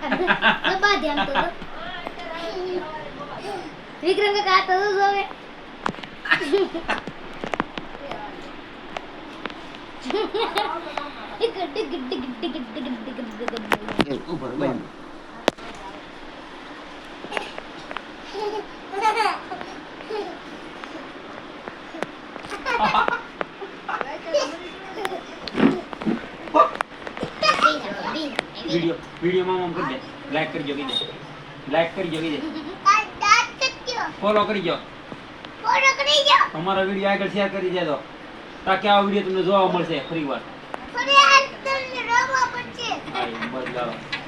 सबा ध्यान तो विक्रम का तो जोवे गड्डी गड्डी गड्डी गड्डी गड्डी गड्डी ऊपर बन वीडियो में मम कर दे लाइक कर जो दे लाइक कर जो दे फॉलो कर जो हमारा वीडियो आगे शेयर कर दे दो ताकि आ वीडियो તમને જોવા મળશે ફરીવાર ફરી આ તમને રોવા પડશે આ બદલાવ